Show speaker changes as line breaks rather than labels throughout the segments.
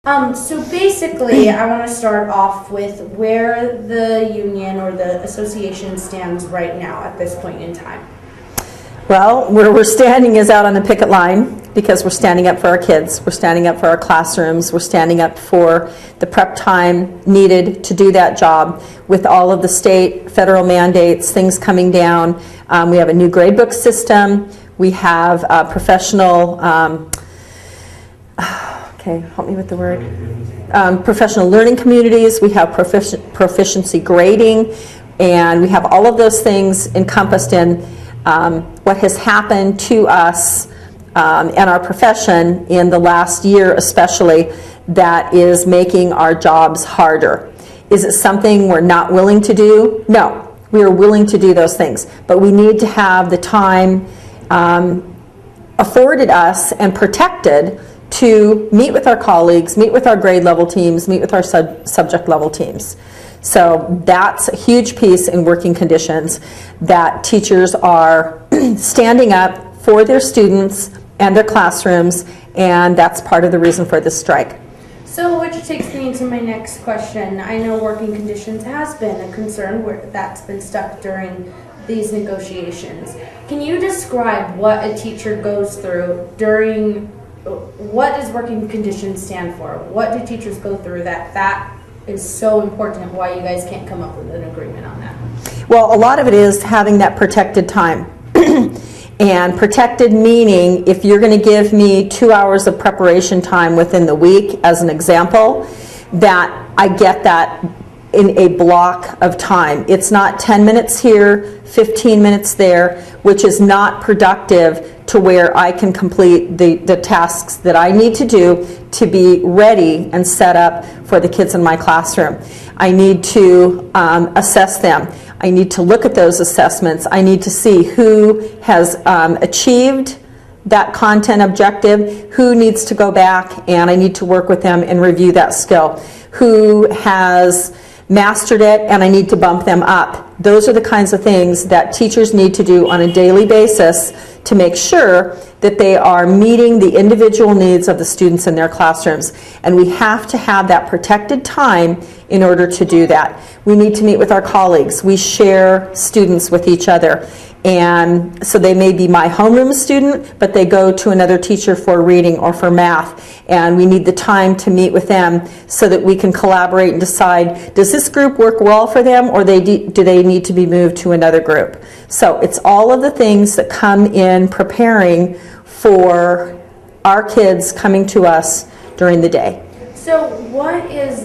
So basically, I want to start off with where the union or the association stands right now at this point in time.
Well, where we're standing is out on the picket line because we're standing up for our kids, we're standing up for our classrooms, we're standing up for the prep time needed to do that job with all of the state, federal mandates, things coming down. We have a new gradebook system, we have professional, help me with the word, professional learning communities, we have proficiency grading, and we have all of those things encompassed in what has happened to us and our profession in the last year especially that is making our jobs harder. Is it something we're not willing to do? No, we are willing to do those things, but we need to have the time afforded us and protected to meet with our colleagues, meet with our grade level teams, meet with our subject level teams. So that's a huge piece in working conditions, that teachers are standing up for their students and their classrooms, and that's part of the reason for this strike.
So which takes me to my next question. I know working conditions has been a concern that's been stuck during these negotiations. Can you describe what a teacher goes through during, what does working conditions stand for? What do teachers go through that is so important, why you guys can't come up with an agreement on that?
Well, a lot of it is having that protected time. And protected meaning, if you're going to give me 2 hours of preparation time within the week, as an example, that I get that in a block of time. It's not 10 minutes here, 15 minutes there, which is not productive to where I can complete the tasks that I need to do to be ready and set up for the kids in my classroom. I need to assess them. I need to look at those assessments. I need to see who has achieved that content objective, who needs to go back, and I need to work with them and review that skill. Who has mastered it, and I need to bump them up. Those are the kinds of things that teachers need to do on a daily basis to make sure that they are meeting the individual needs of the students in their classrooms. And we have to have that protected time in order to do that. We need to meet with our colleagues. We share students with each other. And so they may be my homeroom student, but they go to another teacher for reading or for math. And we need the time to meet with them so that we can collaborate and decide, does this group work well for them, or do they need to be moved to another group? So it's all of the things that come in preparing for our kids coming to us during the day.
So what is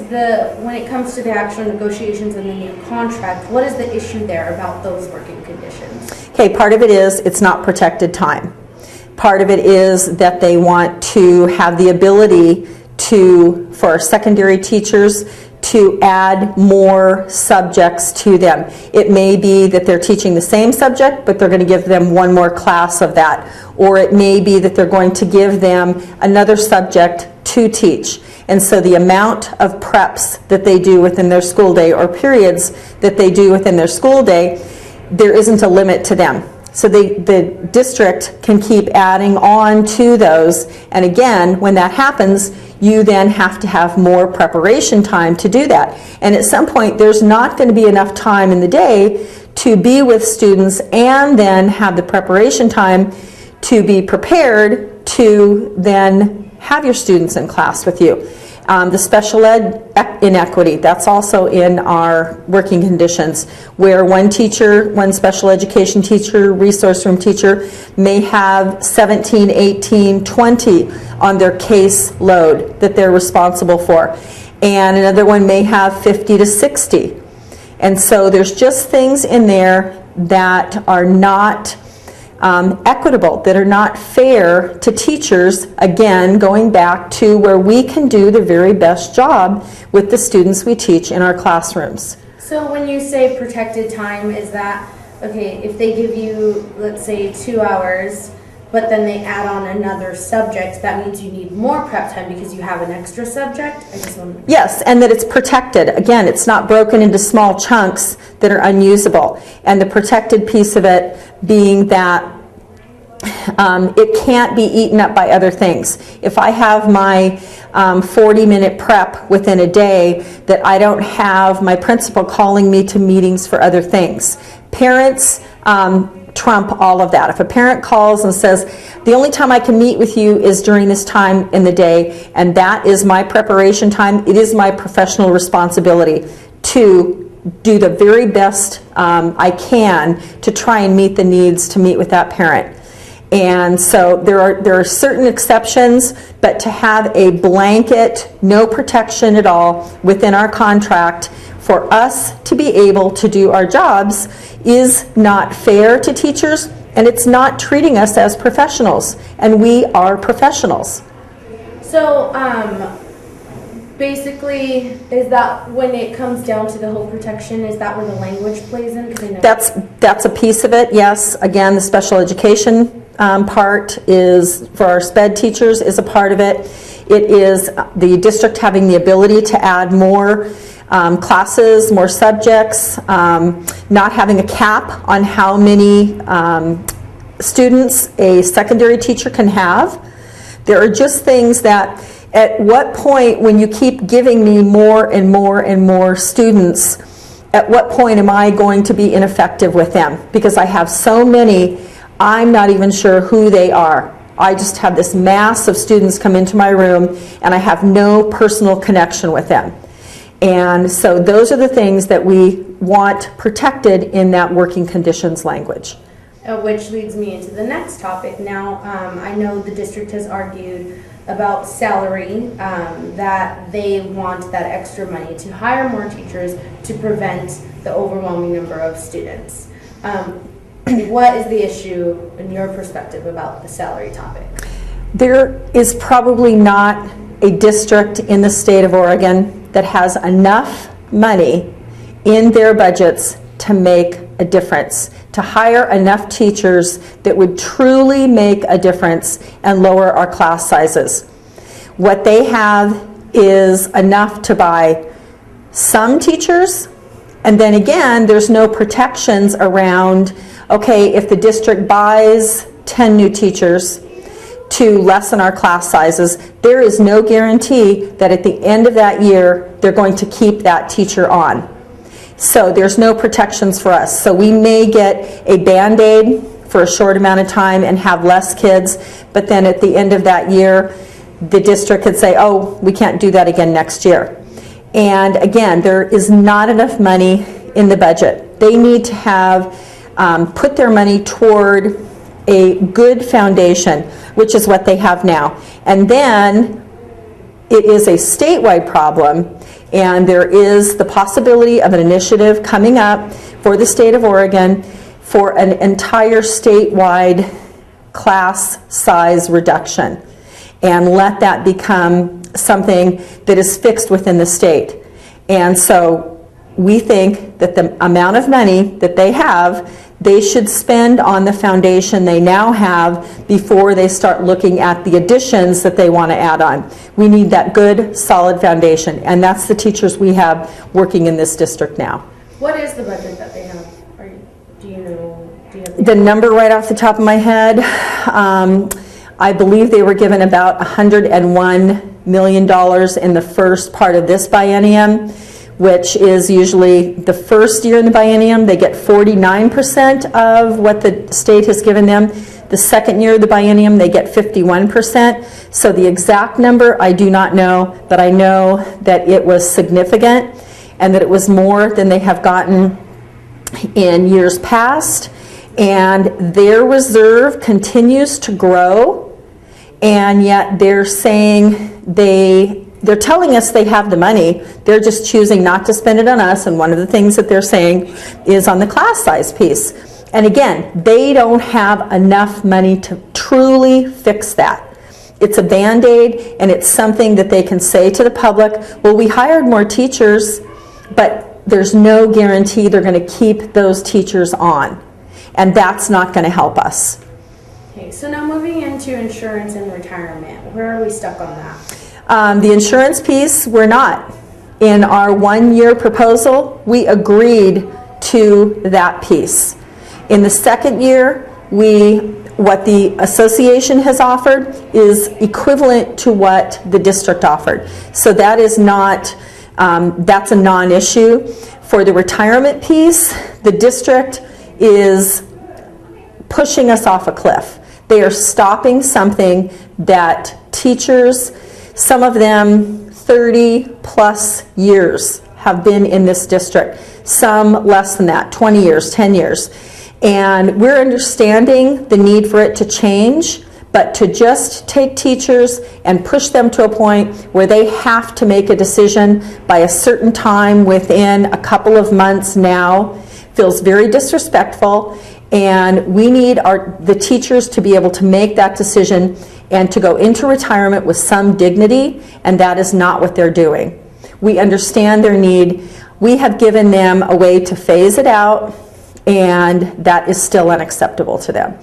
when it comes to the actual negotiations and the new contract, what is the issue there about those working conditions?
Okay, part of it is it's not protected time. Part of it is that they want to have the ability for our secondary teachers to add more subjects to them. It may be that they're teaching the same subject, but they're going to give them one more class of that. Or it may be that they're going to give them another subject to teach. And so the amount of preps that they do within their school day, or periods that they do within their school day, there isn't a limit to them. So the district can keep adding on to those. And again, when that happens, you then have to have more preparation time to do that. And at some point, there's not going to be enough time in the day to be with students and then have the preparation time to be prepared to then have your students in class with you. The special ed inequity, that's also in our working conditions, where one special education teacher, resource room teacher, may have 17, 18, 20 on their case load that they're responsible for. And another one may have 50 to 60. And so there's just things in there that are not equitable, that are not fair to teachers, again, going back to where we can do the very best job with the students we teach in our classrooms.
So when you say protected time, is that, okay, if they give you, let's say, 2 hours, but then they add on another subject, that means you need more prep time because you have an extra subject?
Yes, and that it's protected. Again, it's not broken into small chunks that are unusable. And the protected piece of it being that it can't be eaten up by other things. If I have my 40-minute prep within a day, that I don't have my principal calling me to meetings for other things. Parents trump all of that. If a parent calls and says, the only time I can meet with you is during this time in the day, and that is my preparation time, it is my professional responsibility to do the very best I can to try and meet the needs to meet with that parent. And so there are certain exceptions, but to have a blanket, no protection at all within our contract for us to be able to do our jobs is not fair to teachers, and it's not treating us as professionals, and we are professionals.
So basically, is that when it comes down to the whole protection, is that where the language plays in? 'Cause I know
That's a piece of it, yes. Again, the special education part is, for our SPED teachers, is a part of it. It is the district having the ability to add more classes, more subjects, not having a cap on how many students a secondary teacher can have. There are just things that, at what point, when you keep giving me more and more and more students, at what point am I going to be ineffective with them? Because I have so many, I'm not even sure who they are. I just have this mass of students come into my room, and I have no personal connection with them. And so those are the things that we want protected in that working conditions language.
Which leads me into the next topic. Now, I know the district has argued about salary, that they want that extra money to hire more teachers to prevent the overwhelming number of students. What is the issue in your perspective about the salary topic?
There is probably not a district in the state of Oregon that has enough money in their budgets to make a difference, to hire enough teachers that would truly make a difference and lower our class sizes. What they have is enough to buy some teachers, and then again, there's no protections around, okay, if the district buys 10 new teachers to lessen our class sizes, there is no guarantee that at the end of that year, they're going to keep that teacher on. So there's no protections for us. So we may get a Band-Aid for a short amount of time and have less kids, but then at the end of that year, the district could say, oh, we can't do that again next year. And again, there is not enough money in the budget. They need to have put their money toward a good foundation, which is what they have now. And then it is a statewide problem, and there is the possibility of an initiative coming up for the state of Oregon for an entire statewide class size reduction, and let that become something that is fixed within the state. And so we think that the amount of money that they have, they should spend on the foundation they now have before they start looking at the additions that they want to add on. We need that good, solid foundation, and that's the teachers we have working in this district now.
What is the budget that they have? Do you know? Do you have
the number right off the top of my head? I believe they were given about $101 million in the first part of this biennium, which is usually the first year in the biennium. They get 49% of what the state has given them. The second year of the biennium, they get 51%. So the exact number, I do not know, but I know that it was significant and that it was more than they have gotten in years past. And their reserve continues to grow, and yet they're saying they're telling us they have the money. They're just choosing not to spend it on us, and one of the things that they're saying is on the class size piece. And again, they don't have enough money to truly fix that. It's a Band-Aid, and it's something that they can say to the public, well, we hired more teachers, but there's no guarantee they're going to keep those teachers on. And that's not going to help us.
Okay, so now moving into insurance and retirement, where are we stuck on that?
The insurance piece, we're not. In our one-year proposal, we agreed to that piece. In the second year, what the association has offered is equivalent to what the district offered. So that is not, that's a non-issue. For the retirement piece, the district is pushing us off a cliff. They are stopping something that teachers, some of them 30 plus years, have been in this district. Some less than that, 20 years, 10 years. And we're understanding the need for it to change, but to just take teachers and push them to a point where they have to make a decision by a certain time within a couple of months now feels very disrespectful. And we need the teachers to be able to make that decision and to go into retirement with some dignity, and that is not what they're doing. We understand their need. We have given them a way to phase it out, and that is still unacceptable to them.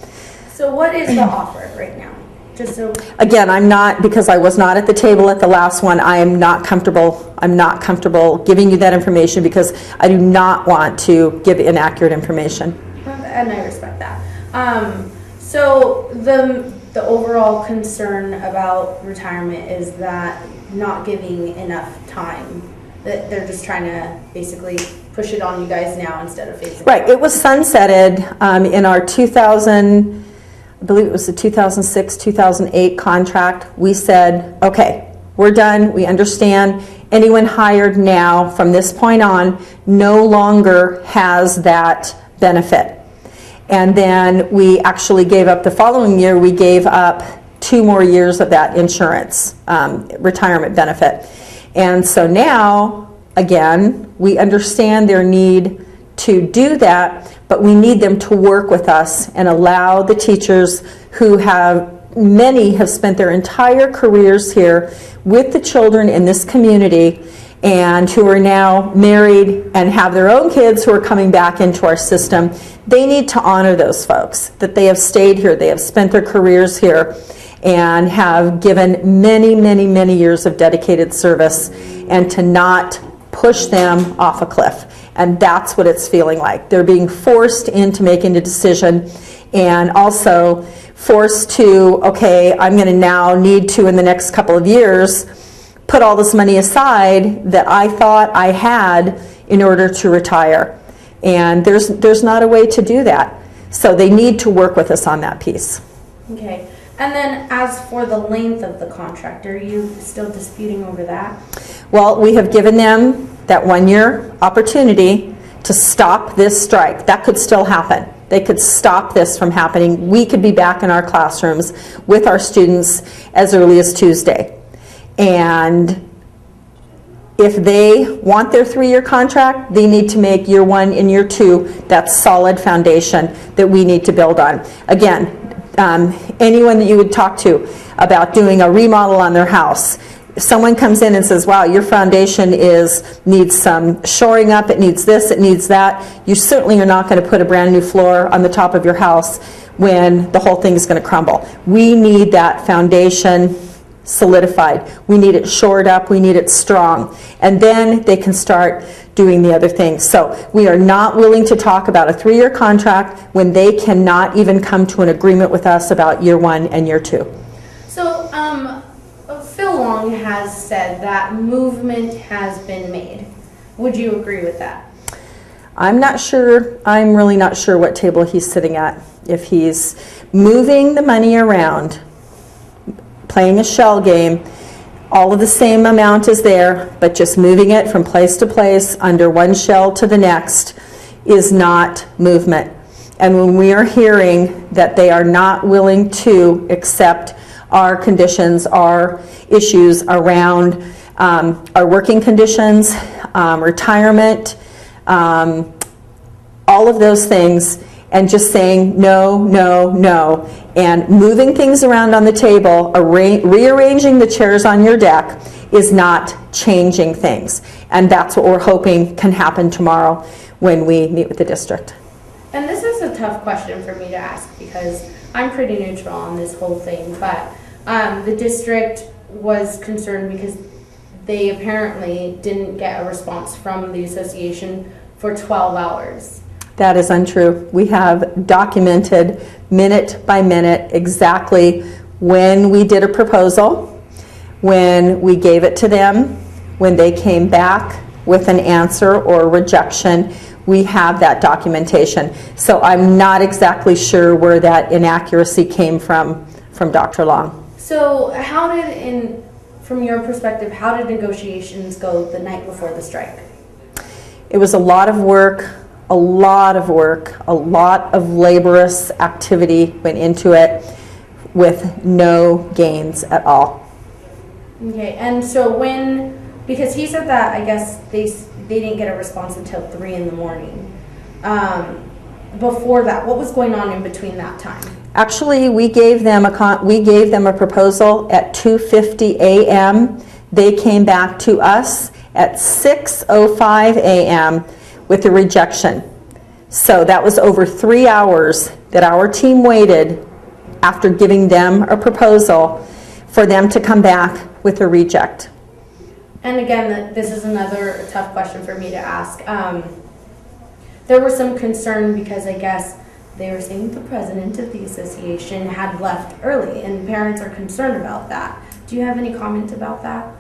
So what is the offer right now? Just so.
Again, I'm not, because I was not at the table at the last one, I am not comfortable. I'm not comfortable giving you that information because I do not want to give inaccurate information.
And I respect that. So the overall concern about retirement is that not giving enough time. That they're just trying to basically push it on you guys now instead of phasing.
Right. It was sunsetted in our 2000, I believe it was the 2006, 2008 contract. We said, okay, we're done. We understand. Anyone hired now from this point on no longer has that benefit. And then we actually gave up the following year, we gave up 2 more years of that insurance retirement benefit. And so now, again, we understand their need to do that, but we need them to work with us and allow the teachers who many have spent their entire careers here with the children in this community and who are now married and have their own kids who are coming back into our system. They need to honor those folks, that they have stayed here, they have spent their careers here, and have given many, many, many years of dedicated service, and to not push them off a cliff. And that's what it's feeling like. They're being forced into making a decision, and also forced to, okay, I'm going to now need to, in the next couple of years, put all this money aside that I thought I had in order to retire. And there's not a way to do that. So they need to work with us on that piece.
Okay. And then as for the length of the contract, are you still disputing over that?
Well, we have given them that 1-year opportunity to stop this strike. That could still happen. They could stop this from happening. We could be back in our classrooms with our students as early as Tuesday. And if they want their 3-year contract, they need to make year 1 and year 2 that solid foundation that we need to build on. Again, anyone that you would talk to about doing a remodel on their house, if someone comes in and says, wow, your foundation needs some shoring up, it needs this, it needs that, you certainly are not going to put a brand new floor on the top of your house when the whole thing is going to crumble. We need that foundation solidified. We need it shored up. We need it strong. And then they can start doing the other things. So we are not willing to talk about a 3-year contract when they cannot even come to an agreement with us about year 1 and year 2.
So Phil Long has said that movement has been made. Would you agree with that?
I'm not sure. I'm really not sure what table he's sitting at. If he's moving the money around, playing a shell game, all of the same amount is there, but just moving it from place to place under one shell to the next is not movement. And when we are hearing that they are not willing to accept our conditions, our issues around our working conditions, retirement, all of those things, and just saying no, no, no, and moving things around on the table, rearranging the chairs on your deck is not changing things. And that's what we're hoping can happen tomorrow when we meet with the district.
And this is a tough question for me to ask because I'm pretty neutral on this whole thing, but the district was concerned because they apparently didn't get a response from the association for 12 hours.
That is untrue. We have documented minute by minute exactly when we did a proposal, when we gave it to them, when they came back with an answer or a rejection. We have that documentation. So I'm not exactly sure where that inaccuracy came from Dr. Long.
So from your perspective, how did negotiations go the night before the strike?
It was a lot of work, a lot of laborious activity went into it with no gains at all.
Okay, and so because he said that, I guess they didn't get a response until 3 in the morning. Before that, what was going on in between that time?
Actually, we gave them a proposal at 2:50 a.m. They came back to us at 6:05 a.m. with a rejection. So that was over 3 hours that our team waited after giving them a proposal for them to come back with a reject.
And again, this is another tough question for me to ask. There was some concern because I guess they were saying the president of the association had left early, and parents are concerned about that. Do you have any comment about that?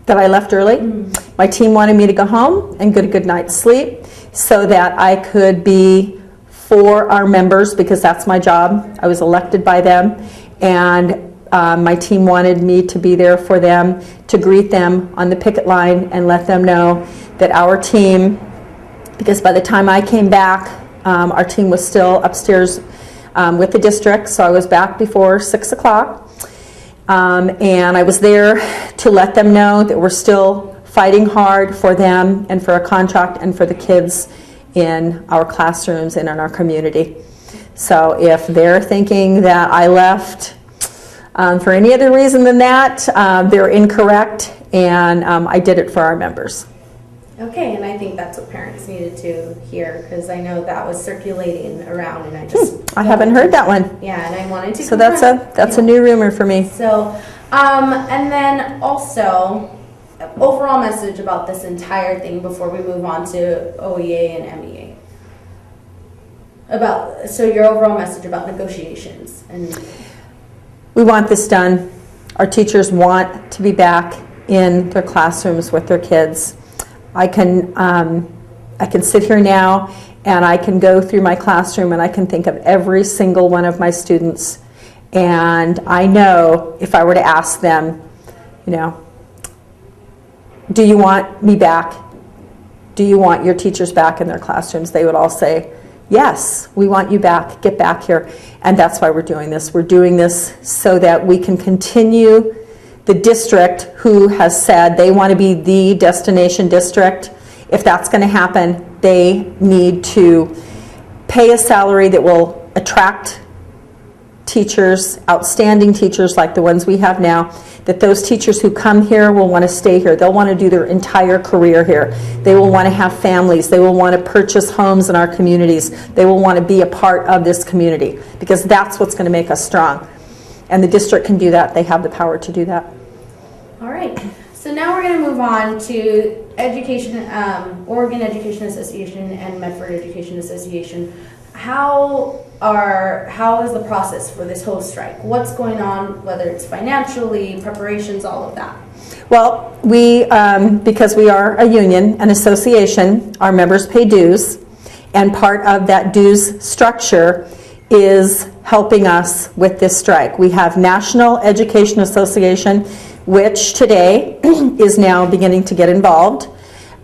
That I left early? Mm-hmm. My team wanted me to go home and get a good night's sleep so that I could be for our members, because that's my job. I was elected by them, and my team wanted me to be there for them, to greet them on the picket line and let them know that our team, because by the time I came back, our team was still upstairs with the district, so I was back before 6 o'clock. And I was there to let them know that we're still fighting hard for them and for a contract and for the kids in our classrooms and in our community. So if they're thinking that I left for any other reason than that, they're incorrect, and I did it for our members.
Okay, and I think that's what parents needed to hear, because I know that was circulating around, and I
haven't heard that one.
Yeah, and I wanted to.
So that's a new rumor for me.
So, and then also, overall message about this entire thing before we move on to OEA and MEA. So your overall message about negotiations and.
We want this done. Our teachers want to be back in their classrooms with their kids. I can sit here now and I can go through my classroom and I can think of every single one of my students, and I know if I were to ask them, do you want me back? Do you want your teachers back in their classrooms? They would all say, yes, we want you back. Get back here. And that's why we're doing this. We're doing this so that we can continue. The district, who has said they want to be the destination district, if that's going to happen, they need to pay a salary that will attract teachers, outstanding teachers like the ones we have now, that those teachers who come here will want to stay here. They'll want to do their entire career here. They will want to have families. They will want to purchase homes in our communities. They will want to be a part of this community, because that's what's going to make us strong. And the district can do that. They have the power to do that.
All right. So now we're going to move on to Oregon Education Association and Medford Education Association. How is the process for this whole strike? What's going on, whether it's financially, preparations, all of that?
Well, we, because we are a union, an association, our members pay dues, and part of that dues structure is helping us with this strike. We have National Education Association, which today is now beginning to get involved.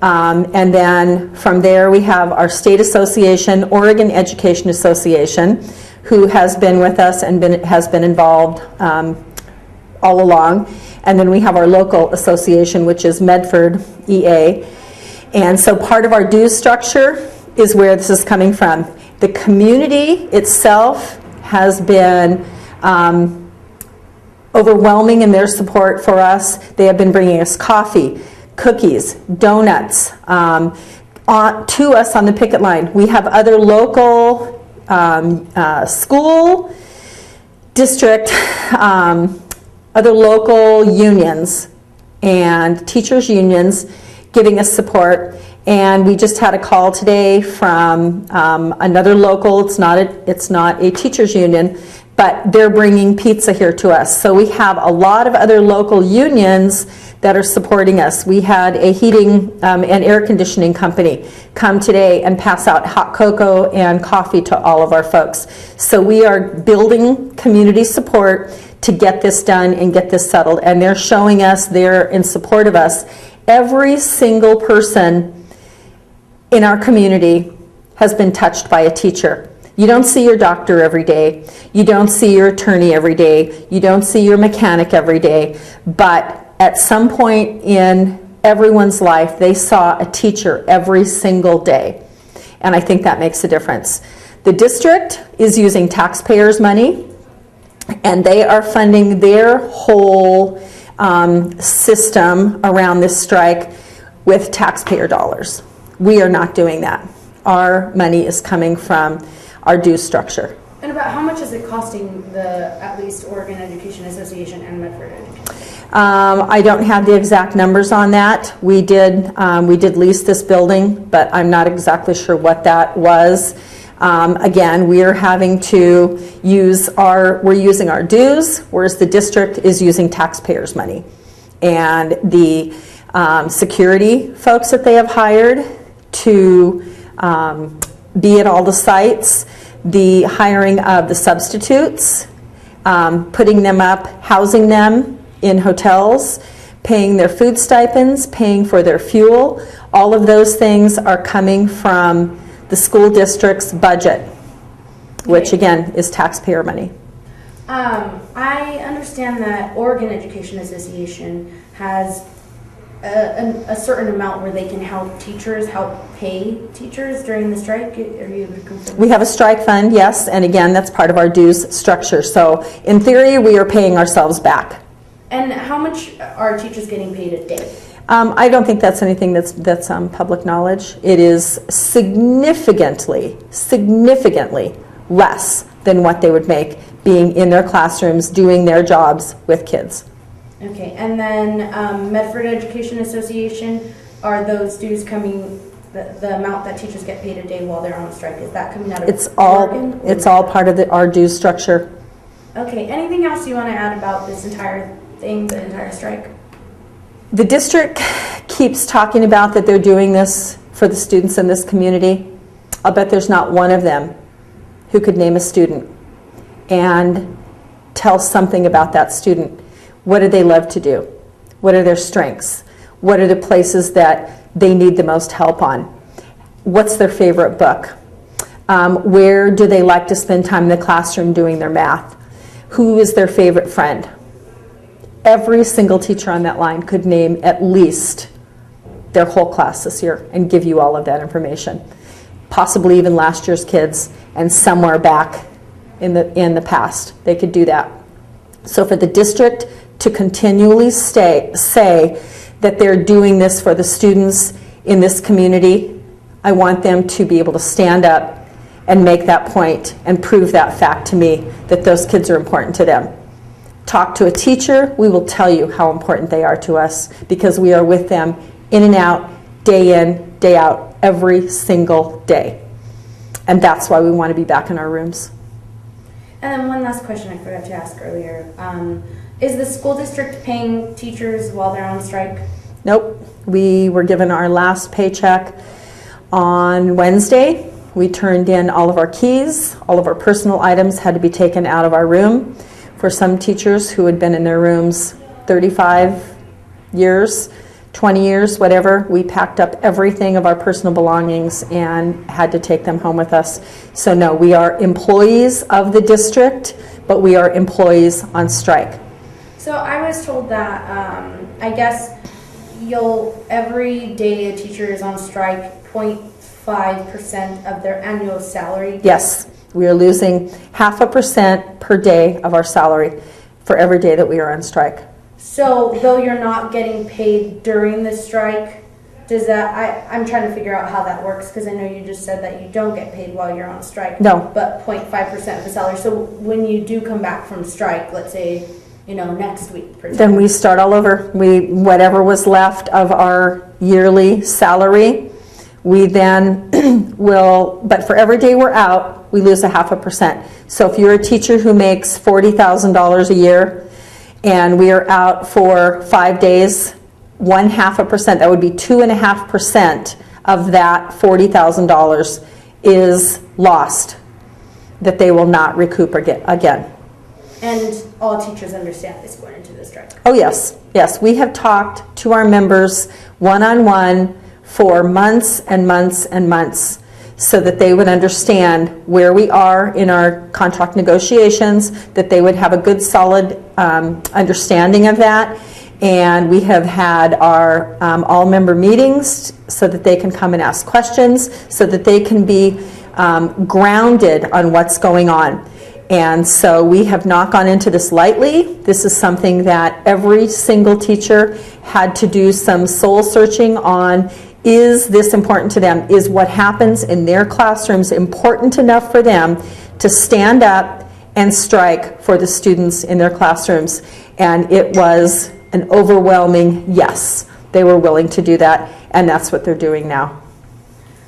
And then from there we have our state association, Oregon Education Association, who has been with us and has been involved all along. And then we have our local association, which is Medford EA. And so part of our dues structure is where this is coming from. The community itself has been overwhelming in their support for us. They have been bringing us coffee, cookies, donuts to us on the picket line. We have other local school district, other local unions and teachers unions giving us support, And we just had a call today from another local. It's not a teachers union, but they're bringing pizza here to us. So we have a lot of other local unions that are supporting us. We had a heating and air conditioning company come today and pass out hot cocoa and coffee to all of our folks. So we are building community support to get this done and get this settled. And they're showing us they're in support of us. Every single person in our community has been touched by a teacher. You don't see your doctor every day. You don't see your attorney every day. You don't see your mechanic every day. But at some point in everyone's life, they saw a teacher every single day. And I think that makes a difference. The district is using taxpayers' money, and they are funding their whole system around this strike with taxpayer dollars. We are not doing that. Our money is coming from our dues structure.
And about how much is it costing the, at least, Oregon Education Association and Medford Educators?
I don't have the exact numbers on that. We did lease this building, but I'm not exactly sure what that was. Again, we're having to we're using our dues, whereas the district is using taxpayers' money. And the security folks that they have hired to be at all the sites, the hiring of the substitutes, putting them up, housing them in hotels, paying their food stipends, paying for their fuel, all of those things are coming from the school district's budget, which again is taxpayer money.
I understand that Oregon Education Association has a certain amount where they can help pay teachers during the strike. Are you able to confirm?
We have a strike fund, yes, and again, that's part of our dues structure. So in theory, we are paying ourselves back.
And how much are teachers getting paid a day?
I don't think that's anything that's public knowledge. It is significantly less than what they would make being in their classrooms doing their jobs with kids.
Okay, and then Medford Education Association, are those dues coming, the amount that teachers get paid a day while they're on strike, is that coming out of Oregon?
It's all part of our dues structure.
Okay, anything else you want to add about this entire thing, the entire strike?
The district keeps talking about that they're doing this for the students in this community. I'll bet there's not one of them who could name a student and tell something about that student. What do they love to do? What are their strengths? What are the places that they need the most help on? What's their favorite book? Where do they like to spend time in the classroom doing their math? Who is their favorite friend? Every single teacher on that line could name at least their whole class this year and give you all of that information. Possibly even last year's kids and somewhere back in the past. They could do that. So for the district to continually say that they're doing this for the students in this community, I want them to be able to stand up and make that point and prove that fact to me that those kids are important to them. Talk to a teacher, we will tell you how important they are to us because we are with them in and out, day in, day out, every single day. And that's why we want to be back in our rooms.
And then one last question I forgot to ask earlier. Is the school district paying teachers while they're on strike?
Nope. We were given our last paycheck on Wednesday. We turned in all of our keys. All of our personal items had to be taken out of our room. For some teachers who had been in their rooms 35 years, 20 years, whatever, we packed up everything of our personal belongings and had to take them home with us. So no, we are employees of the district, but we are employees on strike.
So I was told that, I guess, every day a teacher is on strike, 0.5% of their annual salary.
Yes. We are losing 0.5% per day of our salary for every day that we are on strike.
So though you're not getting paid during the strike, does that, I'm trying to figure out how that works because I know you just said that you don't get paid while you're on strike.
No.
But 0.5% of the salary. So when you do come back from strike, let's say, next week, for example.
Then we start all over. Whatever was left of our yearly salary, We then but for every day we're out, we lose 0.5%. So if you're a teacher who makes $40,000 a year and we are out for 5 days, 0.5%, that would be 2.5% of that $40,000 is lost, that they will not recoup again.
And all teachers understand this going into the strike?
Oh yes, yes. We have talked to our members one-on-one for months and months and months so that they would understand where we are in our contract negotiations, that they would have a good solid understanding of that. And we have had our all-member meetings so that they can come and ask questions, so that they can be grounded on what's going on. And so we have not gone into this lightly. This is something that every single teacher had to do some soul searching on. Is this important to them? Is what happens in their classrooms important enough for them to stand up and strike for the students in their classrooms? And it was an overwhelming yes. They were willing to do that, and that's what they're doing now.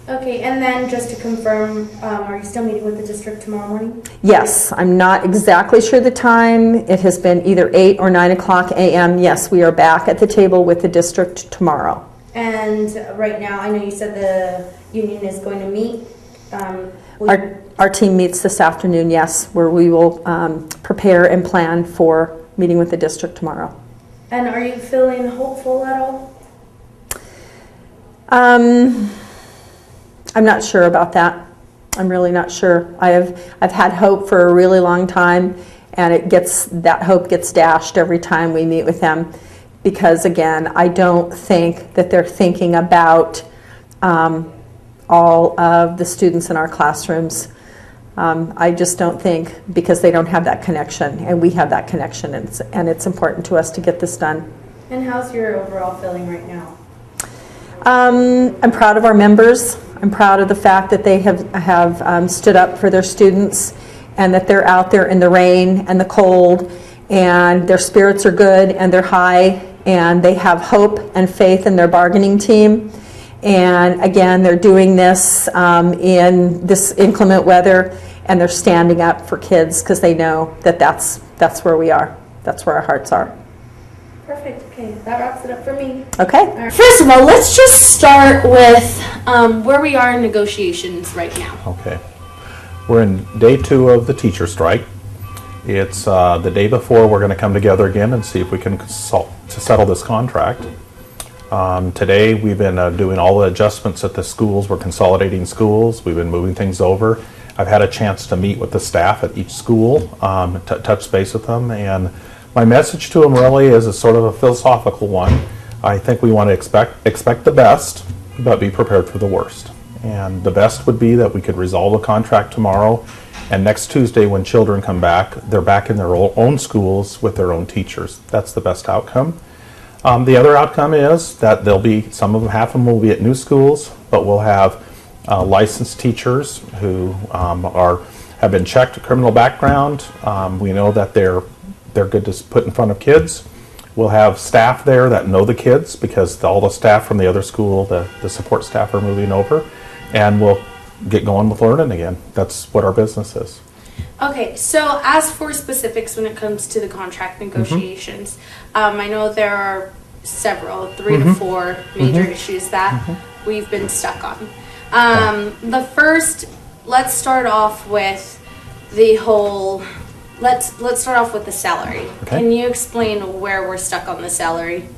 Okay, and then just to confirm, are you still meeting with the district tomorrow morning?
Yes, I'm not exactly sure the time. It has been either 8 or 9 o'clock a.m. Yes, we are back at the table with the district tomorrow.
And right now, I know you said the union is going to meet.
Our team meets this afternoon, yes, where we will prepare and plan for meeting with the district tomorrow.
And are you feeling hopeful at all?
I'm not sure about that. I'm really not sure. I've had hope for a really long time, and that hope gets dashed every time we meet with them, because again, I don't think that they're thinking about all of the students in our classrooms. I just don't think, because they don't have that connection, and we have that connection, and it's important to us to get this done.
And how's your overall feeling right now?
I'm proud of our members. I'm proud of the fact that they have stood up for their students, and that they're out there in the rain and the cold, and their spirits are good and they're high, and they have hope and faith in their bargaining team. And again, they're doing this in this inclement weather, and they're standing up for kids because they know that that's where we are. That's where our hearts are.
Perfect. Okay, that wraps it up for me.
Okay.
Right. First of all, let's just start with where we are in negotiations right now.
Okay. We're in day 2 of the teacher strike. It's the day before we're going to come together again and see if we can settle this contract. Today we've been doing all the adjustments at the schools. We're consolidating schools. We've been moving things over. I've had a chance to meet with the staff at each school, touch base with them, and my message to them really is a sort of a philosophical one. I think we want to expect the best, but be prepared for the worst. And the best would be that we could resolve the contract tomorrow, and next Tuesday when children come back, they're back in their own schools with their own teachers. That's the best outcome. The other outcome is that half of them will be at new schools, but we'll have licensed teachers who have been checked criminal background. We know that they're good to put in front of kids. We'll have staff there that know the kids, because all the staff from the other school, the support staff, are moving over, and we'll get going with learning again. That's what our business is.
Okay, so as for specifics when it comes to the contract negotiations, I know there are several, 3 to 4 major issues that we've been stuck on. The first, let's start off with the whole. Let's start off with the salary. Okay. Can you explain where we're stuck on the salary?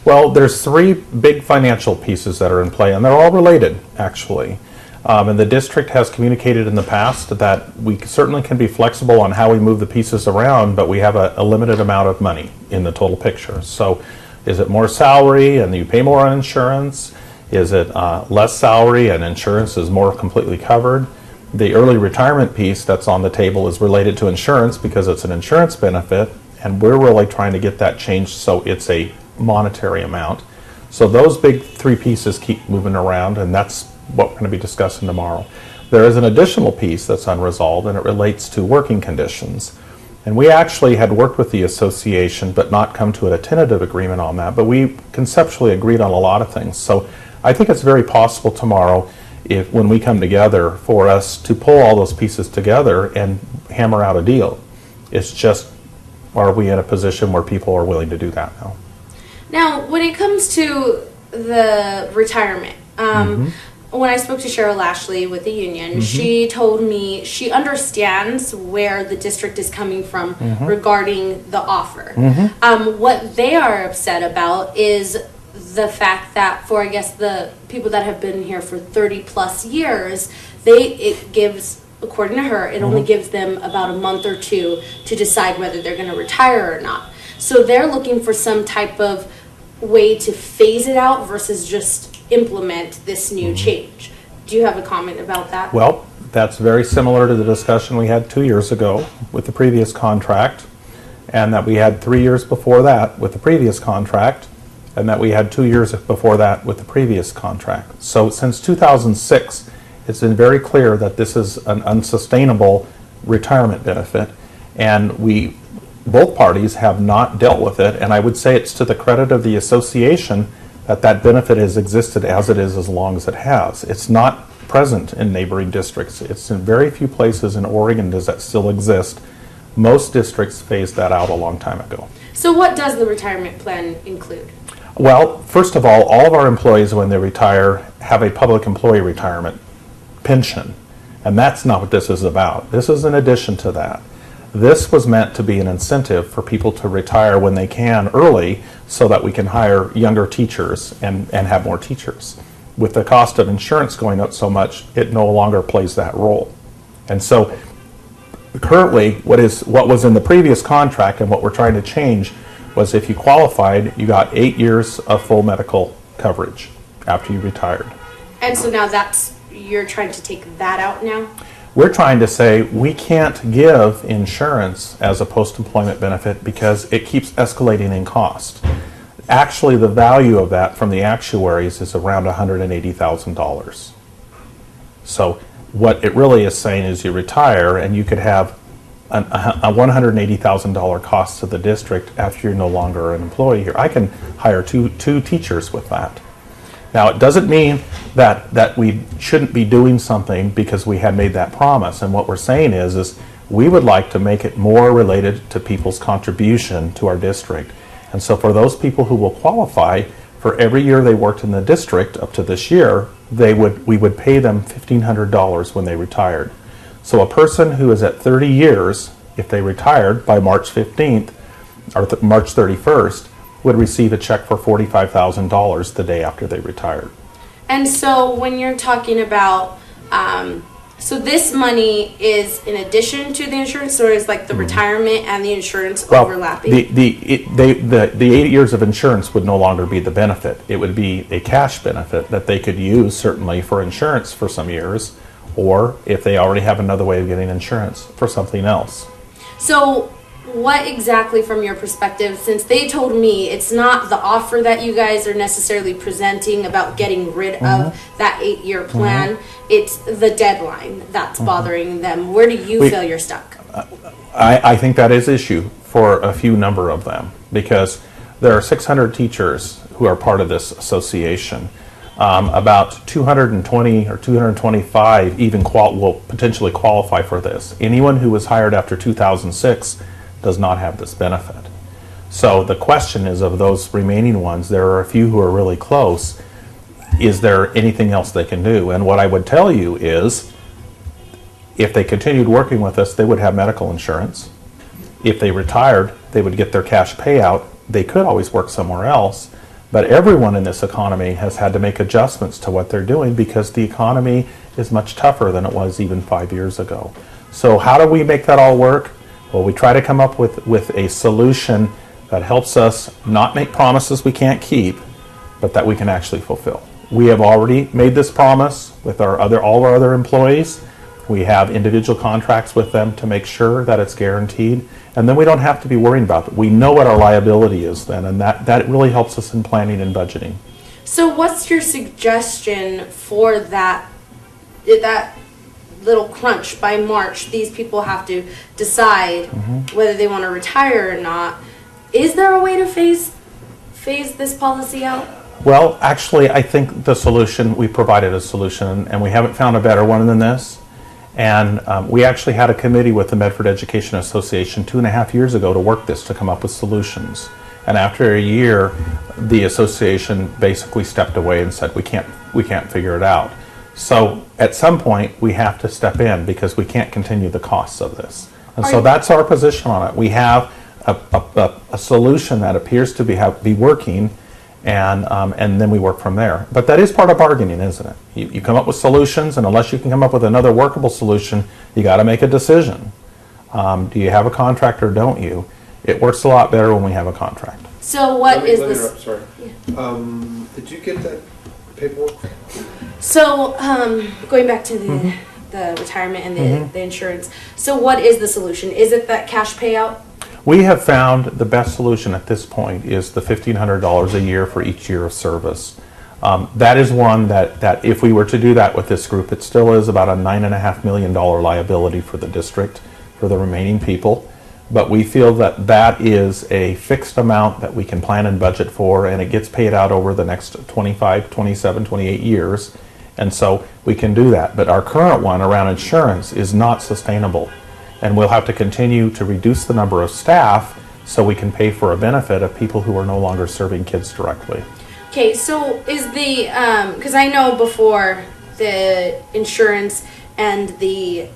Well, there's 3 big financial pieces that are in play, and they're all related, actually. And the district has communicated in the past that we certainly can be flexible on how we move the pieces around, but we have a limited amount of money in the total picture. So is it more salary and you pay more on insurance? Is it less salary and insurance is more completely covered? The early retirement piece that's on the table is related to insurance because it's an insurance benefit, and we're really trying to get that changed so it's a monetary amount. So those big 3 pieces keep moving around, and that's what we're going to be discussing tomorrow. There is an additional piece that's unresolved, and it relates to working conditions. And we actually had worked with the association but not come to a tentative agreement on that, but we conceptually agreed on a lot of things. So I think it's very possible tomorrow, if when we come together, for us to pull all those pieces together and hammer out a deal. It's just, are we in a position where people are willing to do that now?
Now, when it comes to the retirement, when I spoke to Cheryl Lashley with the union, she told me she understands where the district is coming from regarding the offer. What they are upset about is the fact that for, I guess, the people that have been here for 30 plus years, it gives, according to her, it only gives them about a month or two to decide whether they're going to retire or not. So they're looking for some type of way to phase it out versus just implement this new change. Do you have a comment about that?
Well, that's very similar to the discussion we had 2 years ago with the previous contract, and that we had 3 years before that with the previous contract, and that we had 2 years before that with the previous contract. So since 2006, it's been very clear that this is an unsustainable retirement benefit, and both parties have not dealt with it, and I would say it's to the credit of the association that that benefit has existed as it is as long as it has. It's not present in neighboring districts. It's in very few places in Oregon does that still exist. Most districts phased that out a long time ago.
So what does the retirement plan include?
Well, first of all of our employees when they retire have a public employee retirement pension, and that's not what this is about. This is in addition to that. This was meant to be an incentive for people to retire when they can early so that we can hire younger teachers and have more teachers. With the cost of insurance going up so much, it no longer plays that role. And so currently what was in the previous contract and what we're trying to change was if you qualified, you got 8 years of full medical coverage after you retired.
And so now you're trying to take that out now?
We're trying to say we can't give insurance as a post-employment benefit because it keeps escalating in cost. Actually, the value of that from the actuaries is around $180,000. So what it really is saying is you retire and you could have a $180,000 cost to the district after you're no longer an employee here. I can hire two teachers with that. Now, it doesn't mean that we shouldn't be doing something because we had made that promise. And what we're saying is we would like to make it more related to people's contribution to our district. And so for those people who will qualify, for every year they worked in the district up to this year, we would pay them $1,500 when they retired. So a person who is at 30 years, if they retired by March 15th or March 31st, would receive a check for $45,000 the day after they retired.
And so when you're talking about, so this money is in addition to the insurance, or is like the retirement and the insurance overlapping?
The 8 years of insurance would no longer be the benefit. It would be a cash benefit that they could use certainly for insurance for some years, or if they already have another way of getting insurance for something else.
So what exactly from your perspective, since they told me it's not the offer that you guys are necessarily presenting about getting rid of that 8-year plan, it's the deadline that's bothering them. Where do you feel you're stuck?
I think that is issue for a few number of them, because there are 600 teachers who are part of this association. About 220 or 225 even will potentially qualify for this. Anyone who was hired after 2006 does not have this benefit. So the question is, of those remaining ones, there are a few who are really close. Is there anything else they can do? And what I would tell you is, if they continued working with us, they would have medical insurance. If they retired, they would get their cash payout. They could always work somewhere else. But everyone in this economy has had to make adjustments to what they're doing because the economy is much tougher than it was even 5 years ago. So how do we make that all work? Well, we try to come up with a solution that helps us not make promises we can't keep, but that we can actually fulfill. We have already made this promise with all our other employees. We have individual contracts with them to make sure that it's guaranteed, and then we don't have to be worrying about it. We know what our liability is then, and that really helps us in planning and budgeting.
So what's your suggestion for that little crunch by March? These people have to decide whether they want to retire or not. Is there a way to phase this policy out?
Well, actually, I think the solution, we provided a solution, and we haven't found a better one than this. And we actually had a committee with the Medford Education Association 2.5 years ago to work this, to come up with solutions. And after a year, the association basically stepped away and said, we can't figure it out. So at some point, we have to step in because we can't continue the costs of this. And so that's our position on it. We have a solution that appears to be working, and then we work from there. But that is part of bargaining, isn't it? You come up with solutions, and unless you can come up with another workable solution, you got to make a decision. Do you have a contract or don't you? It works a lot better when we have a contract.
So what is this?
Interrupt, sorry. Yeah. Did you get that paperwork?
So going back to the retirement and the insurance. So what is the solution? Is it that cash payout?
We have found the best solution at this point is the $1,500 a year for each year of service. That is one that if we were to do that with this group, it still is about a $9.5 million liability for the district for the remaining people. But we feel that that is a fixed amount that we can plan and budget for, and it gets paid out over the next 25, 27, 28 years. And so we can do that. But our current one around insurance is not sustainable. And we'll have to continue to reduce the number of staff so we can pay for a benefit of people who are no longer serving kids directly.
Okay, so is the, because I know before the insurance and the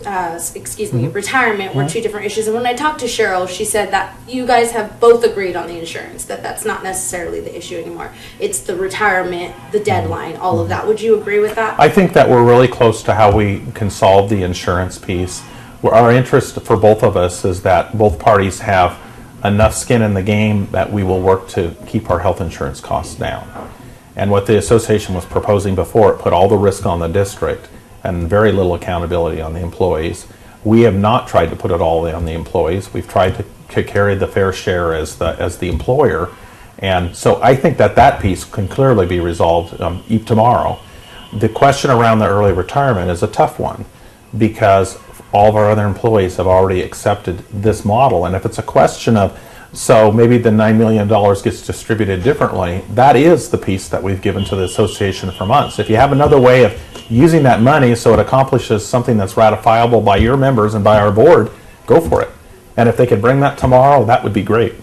retirement were two different issues. And when I talked to Cheryl, she said that you guys have both agreed on the insurance, that's not necessarily the issue anymore. It's the retirement, the deadline, all of that. Would you agree with that?
I think that we're really close to how we can solve the insurance piece. Our interest for both of us is that both parties have enough skin in the game that we will work to keep our health insurance costs down. And what the association was proposing before, it put all the risk on the district and very little accountability on the employees. We have not tried to put it all on the employees. We've tried to carry the fair share as the employer. And so I think that piece can clearly be resolved tomorrow. The question around the early retirement is a tough one because all of our other employees have already accepted this model. And if it's a question of, so maybe the $9 million gets distributed differently, that is the piece that we've given to the association for months. If you have another way of using that money so it accomplishes something that's ratifiable by your members and by our board, go for it. And if they could bring that tomorrow, that would be great.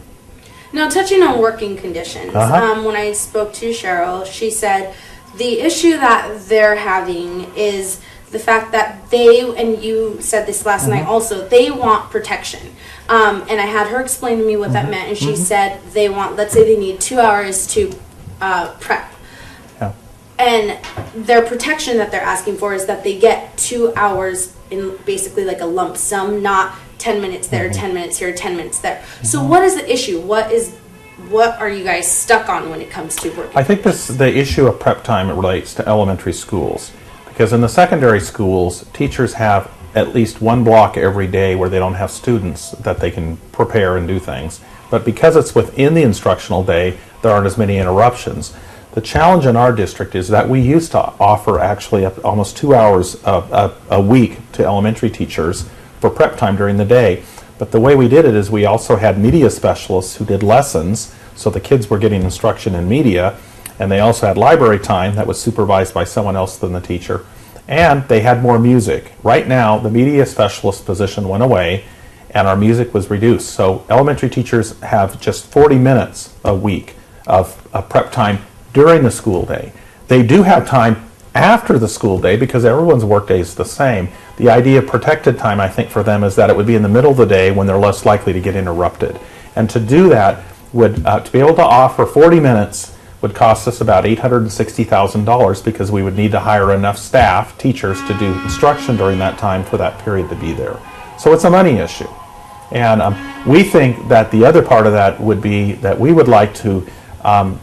Now, touching on working conditions, when I spoke to Cheryl, she said the issue that they're having is the fact that they, and you said this last night also, they want protection. And I had her explain to me what that meant, and she said they want, let's say they need 2 hours to prep.
Yeah.
And their protection that they're asking for is that they get 2 hours in basically like a lump sum, not 10 minutes there, 10 minutes here, 10 minutes there. So what is the issue? What are you guys stuck on when it comes to working?
I think the issue of prep time relates to elementary schools. Because in the secondary schools, teachers have at least one block every day where they don't have students that they can prepare and do things. But because it's within the instructional day, there aren't as many interruptions. The challenge in our district is that we used to offer actually almost 2 hours a week to elementary teachers for prep time during the day. But the way we did it is we also had media specialists who did lessons, so the kids were getting instruction in media. And they also had library time that was supervised by someone else than the teacher. And they had more music. Right now, the media specialist position went away and our music was reduced. So elementary teachers have just 40 minutes a week of prep time during the school day. They do have time after the school day because everyone's workday is the same. The idea of protected time, I think, for them is that it would be in the middle of the day when they're less likely to get interrupted. And to do that, to be able to offer 40 minutes would cost us about $860,000 because we would need to hire enough staff, teachers, to do instruction during that time for that period to be there. So it's a money issue. And we think that the other part of that would be that we would like to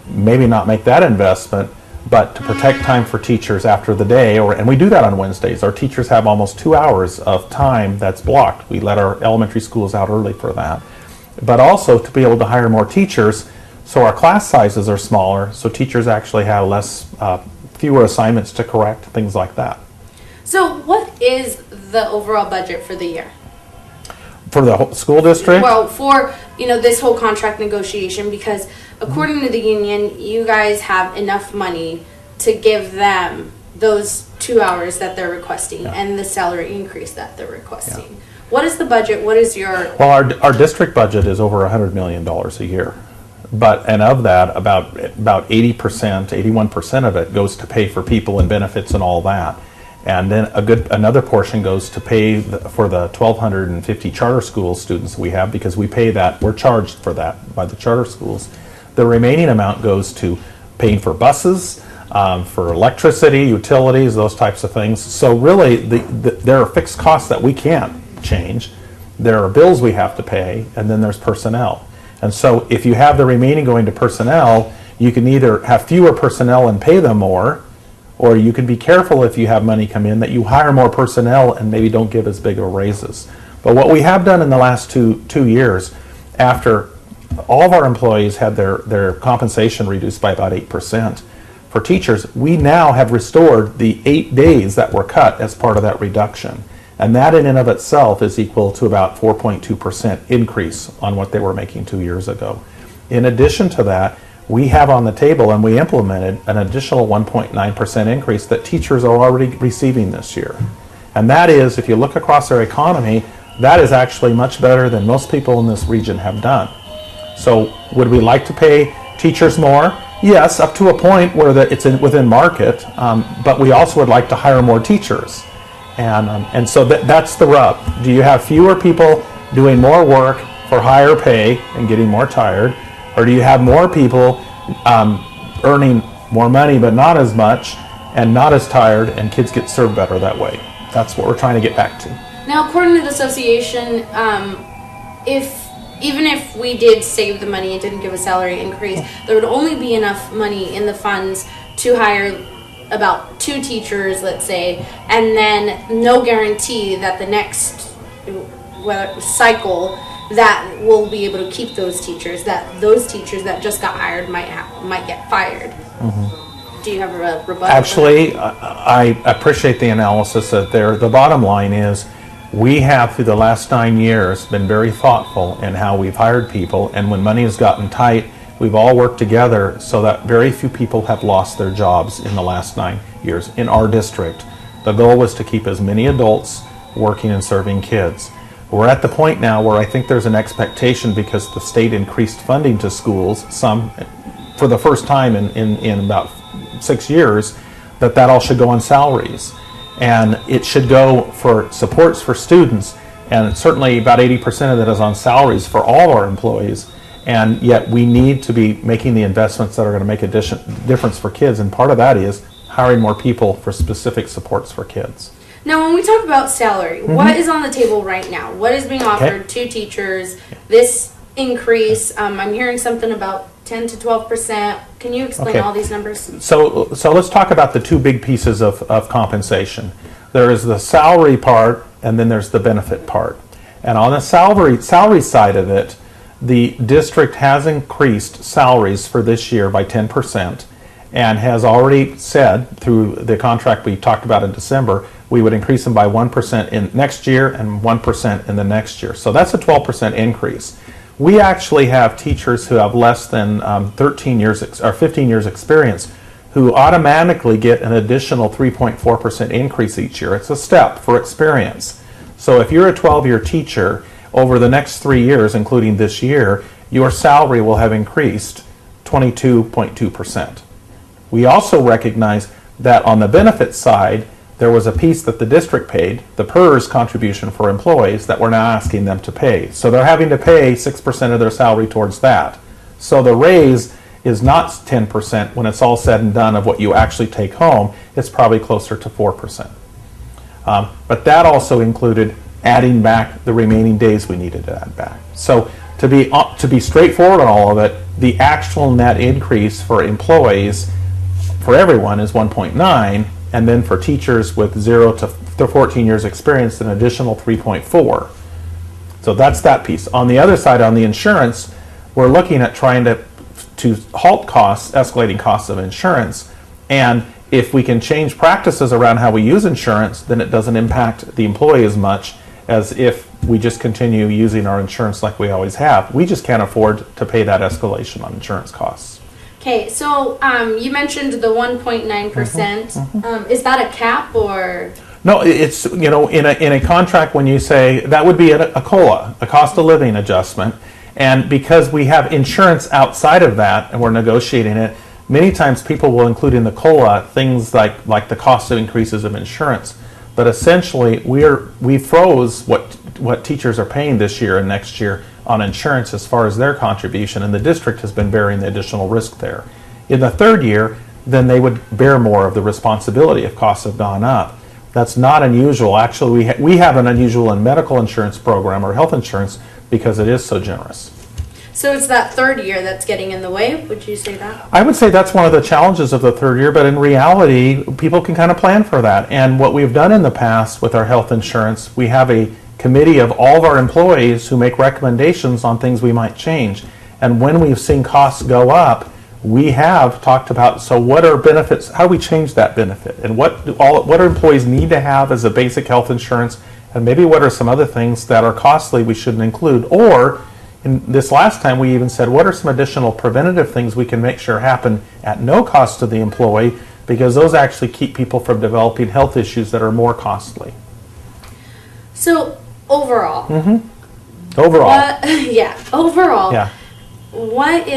maybe not make that investment, but to protect time for teachers after the day, and we do that on Wednesdays. Our teachers have almost 2 hours of time that's blocked. We let our elementary schools out early for that. But also to be able to hire more teachers so our class sizes are smaller, so teachers actually have fewer assignments to correct, things like that.
So what is the overall budget for the year?
For the whole school district?
Well, for, this whole contract negotiation, because according to the union, you guys have enough money to give them those 2 hours that they're requesting and the salary increase that they're requesting.
Yeah.
What is the budget? What is your...
Well, our district budget is over $100 million a year. And of that, about 80%, 81% of it goes to pay for people and benefits and all that. And then another portion goes to pay for the 1,250 charter school students we have, because we pay that, we're charged for that by the charter schools. The remaining amount goes to paying for buses, for electricity, utilities, those types of things. So really, there are fixed costs that we can't change. There are bills we have to pay, and then there's personnel. And so if you have the remaining going to personnel, you can either have fewer personnel and pay them more, or you can be careful if you have money come in that you hire more personnel and maybe don't give as big of raises. But what we have done in the last two years, after all of our employees had their compensation reduced by about 8%, for teachers, we now have restored the 8 days that were cut as part of that reduction. And that in and of itself is equal to about 4.2% increase on what they were making 2 years ago. In addition to that, we have on the table, and we implemented an additional 1.9% increase that teachers are already receiving this year. And that is, if you look across our economy, that is actually much better than most people in this region have done. So would we like to pay teachers more? Yes, up to a point where it's within market, but we also would like to hire more teachers. And so that's the rub. Do you have fewer people doing more work for higher pay and getting more tired? Or do you have more people earning more money but not as much and not as tired, and kids get served better that way? That's what we're trying to get back to.
Now, according to the association, even if we did save the money and didn't give a salary increase, there would only be enough money in the funds to hire about 2 teachers, let's say, and then no guarantee that the next cycle that we'll be able to keep those teachers, that those teachers that just got hired might get fired. Mm-hmm. Do you have a rebuttal?
Actually, I appreciate the analysis that there. The bottom line is we have, through the last 9 years, been very thoughtful in how we've hired people, and when money has gotten tight, we've all worked together so that very few people have lost their jobs in the last 9 years in our district. The goal was to keep as many adults working and serving kids. We're at the point now where I think there's an expectation, because the state increased funding to schools, some for the first time in about 6 years, that all should go on salaries. And it should go for supports for students, and certainly about 80% of that is on salaries for all our employees. And yet we need to be making the investments that are going to make a difference for kids, and part of that is hiring more people for specific supports for kids.
Now, when we talk about salary, what is on the table right now? What is being offered to teachers? This increase, I'm hearing something about 10 to 12%. Can you explain all these numbers?
So let's talk about the 2 big pieces of compensation. There is the salary part, and then there's the benefit part. And on the salary side of it, the district has increased salaries for this year by 10%, and has already said through the contract we talked about in December, we would increase them by 1% in next year and 1% in the next year. So that's a 12% increase. We actually have teachers who have less than 13 years or 15 years experience who automatically get an additional 3.4% increase each year. It's a step for experience. So if you're a 12-year teacher, over the next 3 years, including this year, your salary will have increased 22.2%. We also recognize that on the benefits side, there was a piece that the district paid, the PERS contribution for employees, that we're now asking them to pay. So they're having to pay 6% of their salary towards that. So the raise is not 10% when it's all said and done of what you actually take home. It's probably closer to 4%. But that also included adding back the remaining days we needed to add back. So to be straightforward on all of it, the actual net increase for employees for everyone is 1.9, and then for teachers with 0 to 14 years experience, an additional 3.4. So that's that piece. On the other side, on the insurance, we're looking at trying to halt escalating costs of insurance, and if we can change practices around how we use insurance, then it doesn't impact the employee as much as if we just continue using our insurance like we always have. We just can't afford to pay that escalation on insurance costs.
Okay, so you mentioned the 1.9%. Is that a cap or?
No, it's, in a contract, when you say, that would be a COLA, a cost of living adjustment. And because we have insurance outside of that and we're negotiating it, many times people will include in the COLA things like the cost of increases of insurance. But essentially, we froze what teachers are paying this year and next year on insurance as far as their contribution, and the district has been bearing the additional risk there. In the third year, then they would bear more of the responsibility if costs have gone up. That's not unusual. Actually, we have an unusual in medical insurance program or health insurance because it is so generous.
So it's that third year that's getting in the way, would you say that?
I would say that's one of the challenges of the third year, but in reality, people can kind of plan for that. And what we've done in the past with our health insurance, we have a committee of all of our employees who make recommendations on things we might change. And when we've seen costs go up, we have talked about, so what are benefits, how do we change that benefit? And what do employees need to have as a basic health insurance? And maybe what are some other things that are costly we shouldn't include? Or, in this last time, we even said, what are some additional preventative things we can make sure happen at no cost to the employee, because those actually keep people from developing health issues that are more costly.
So, overall.
Overall.
Overall.
Yeah.
What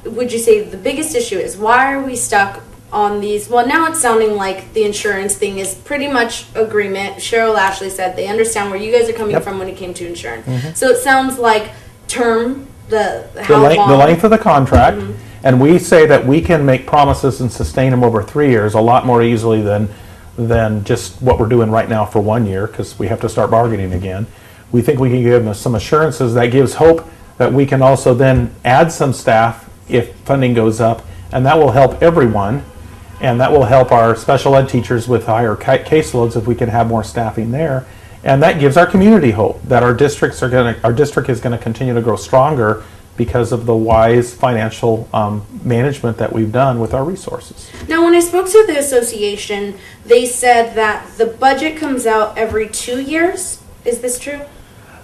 would you say the biggest issue is? Why are we stuck on these? Well, now it's sounding like the insurance thing is pretty much agreement. Cheryl Lashley said they understand where you guys are coming from when it came to insurance. So it sounds like term, the
length of the contract, and we say that we can make promises and sustain them over 3 years a lot more easily than just what we're doing right now for 1 year, because we have to start bargaining again. We think we can give them some assurances that gives hope that we can also then add some staff if funding goes up, and that will help everyone, and that will help our special ed teachers with higher caseloads if we can have more staffing there. And that gives our community hope that our district is going to continue to grow stronger because of the wise financial management that we've done with our resources.
Now, when I spoke to the association, they said that the budget comes out every 2 years. Is this true?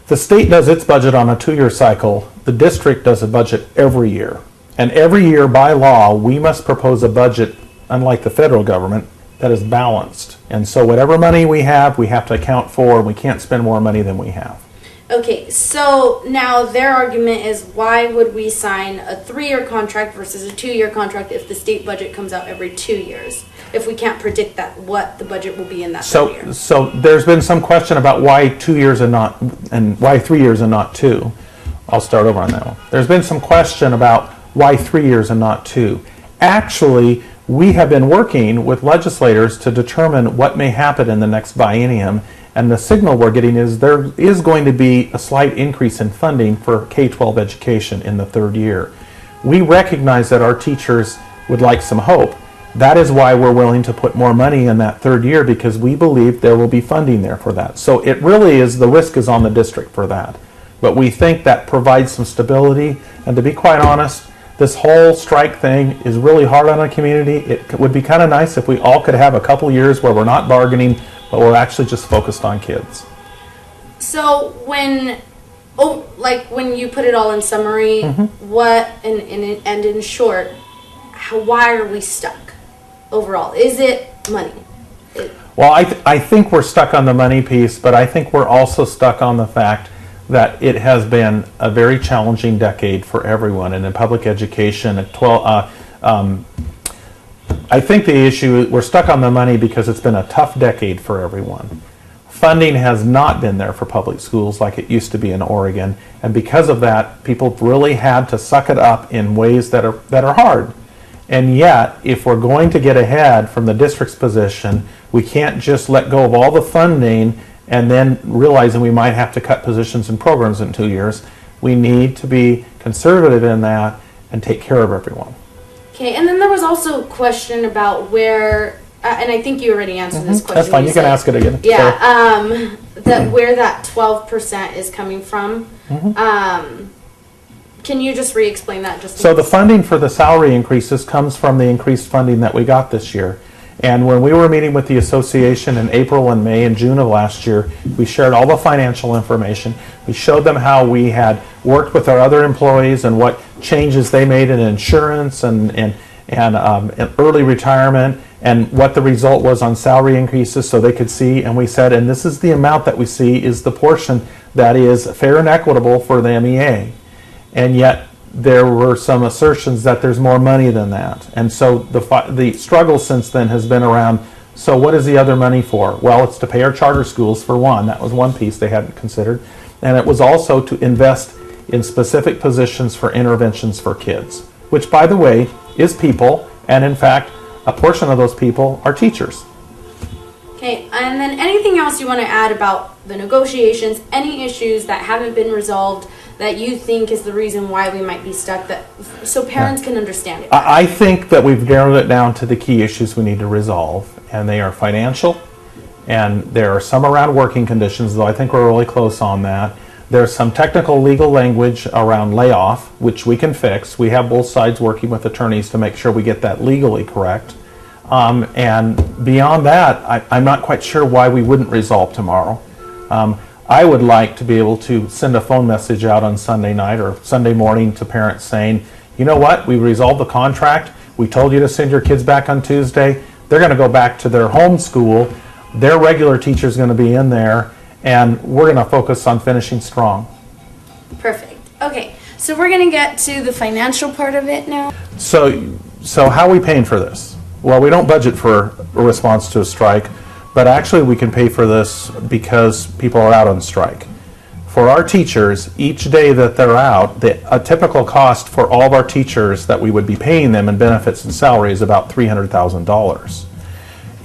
The state does its budget on a 2-year cycle. The district does a budget every year. And every year, by law, we must propose a budget, unlike the federal government, that is balanced. And so whatever money we have to account for, and we can't spend more money than we have.
Okay, so now their argument is, why would we sign a 3-year contract versus a 2-year contract if the state budget comes out every 2 years? If we can't predict what the budget will be in that third year.
So there's been some question about why 2 years and why 3 years and not 2. I'll start over on that one. There's been some question about why 3 years and not 2. Actually, we have been working with legislators to determine what may happen in the next biennium, and the signal we're getting is there is going to be a slight increase in funding for K-12 education in the third year. We recognize that our teachers would like some hope. That is why we're willing to put more money in that third year, because we believe there will be funding there for that. So it really is, the risk is on the district for that. But we think that provides some stability, and to be quite honest, this whole strike thing is really hard on a community. It would be kind of nice if we all could have a couple years where we're not bargaining, but we're actually just focused on kids.
So when you put it all in summary, what and in short, why are we stuck overall? Is it money?
Well, I think we're stuck on the money piece, but I think we're also stuck on the fact that it has been a very challenging decade for everyone, and in public education at 12. I think the issue, we're stuck on the money because it's been a tough decade for everyone. Funding has not been there for public schools like it used to be in Oregon, and because of that, people really had to suck it up in ways that are hard. And yet, if we're going to get ahead from the district's position, we can't just let go of all the funding and then realizing we might have to cut positions and programs in 2 years. We need to be conservative in that and take care of everyone.
Okay, and then there was also a question about where, and I think you already answered this question.
That's fine, you can ask it again.
Yeah, that where that 12% is coming from. Can you just re-explain that? So
the funding for the salary increases comes from the increased funding that we got this year. And when we were meeting with the association in April and May and June of last year, we shared all the financial information. We showed them how we had worked with our other employees and what changes they made in insurance and early retirement, and what the result was on salary increases so they could see. And we said, and this is the amount that we see is the portion that is fair and equitable for the MEA. And yet there were some assertions that there's more money than that. And so the struggle since then has been around, so what is the other money for? Well, it's to pay our charter schools for one. That was one piece they hadn't considered. And it was also to invest in specific positions for interventions for kids, which, by the way, is people, and in fact, a portion of those people are teachers.
Okay, and then anything else you want to add about the negotiations, any issues that haven't been resolved that you think is the reason why we might be stuck, that so parents can understand it?
I think that we've narrowed it down to the key issues we need to resolve, and they are financial, and there are some around working conditions, though I think we're really close on that. There's some technical legal language around layoff, which we can fix. We have both sides working with attorneys to make sure we get that legally correct. And beyond that, I'm not quite sure why we wouldn't resolve tomorrow. I would like to be able to send a phone message out on Sunday night or Sunday morning to parents saying, you know what, we resolved the contract. We told you to send your kids back on Tuesday. They're going to go back to their home school. Their regular teacher's going to be in there. And we're going to focus on finishing strong.
Perfect. Okay, so we're going to get to the financial part of it now.
So how are we paying for this? Well, we don't budget for a response to a strike, but actually we can pay for this because people are out on strike. For our teachers, each day that they're out, a typical cost for all of our teachers that we would be paying them in benefits and salary is about $300,000.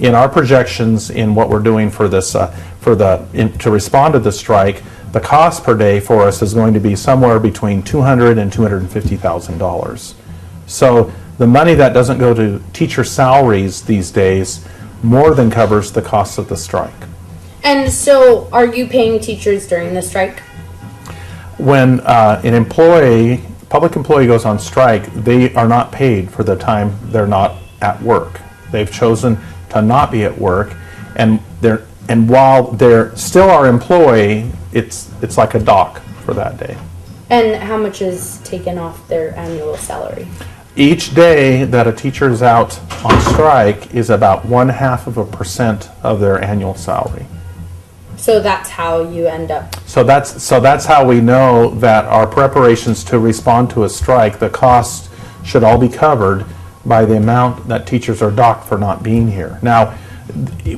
In our projections, in what we're doing for this, to respond to the strike, the cost per day for us is going to be somewhere between $200,000 and $250,000. So the money that doesn't go to teacher salaries these days more than covers the costs of the strike.
And so, are you paying teachers during the strike?
When an public employee goes on strike, they are not paid for the time they're not at work. They've chosen to not be at work, and while they're still our employee, it's like a dock for that day.
And how much is taken off their annual salary?
Each day that a teacher is out on strike is about 0.5% of their annual salary.
So that's how you end up.
So that's how we know that our preparations to respond to a strike, the costs should all be covered by the amount that teachers are docked for not being here. Now,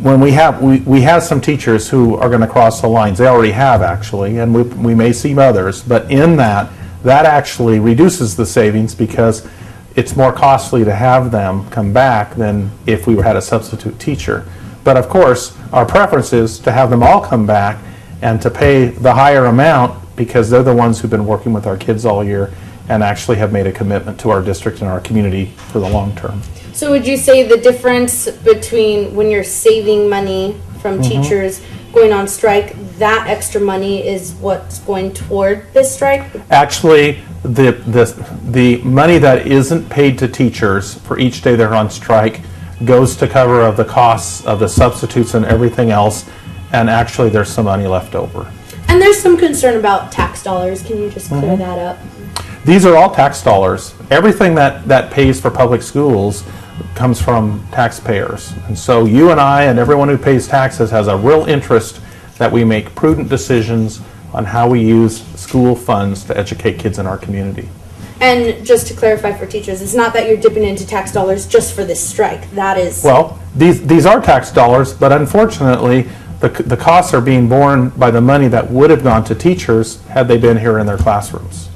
when we have some teachers who are going to cross the lines. They already have, actually, and we may see others. But in that actually reduces the savings because it's more costly to have them come back than if we had a substitute teacher. But of course, our preference is to have them all come back and to pay the higher amount because they're the ones who've been working with our kids all year and actually have made a commitment to our district and our community for the long term.
So would you say the difference between when you're saving money from teachers going on strike, that extra money is what's going toward this strike?
Actually, the money that isn't paid to teachers for each day they're on strike goes to cover of the costs of the substitutes and everything else, and actually there's some money left over.
And there's some concern about tax dollars. Can you just clear that up?
These are all tax dollars. Everything that pays for public schools comes from taxpayers. And so you and I and everyone who pays taxes has a real interest that we make prudent decisions on how we use school funds to educate kids in our community.
And just to clarify for teachers, it's not that you're dipping into tax dollars just for this strike. That is...
Well, these are tax dollars, but unfortunately, the costs are being borne by the money that would have gone to teachers had they been here in their classrooms.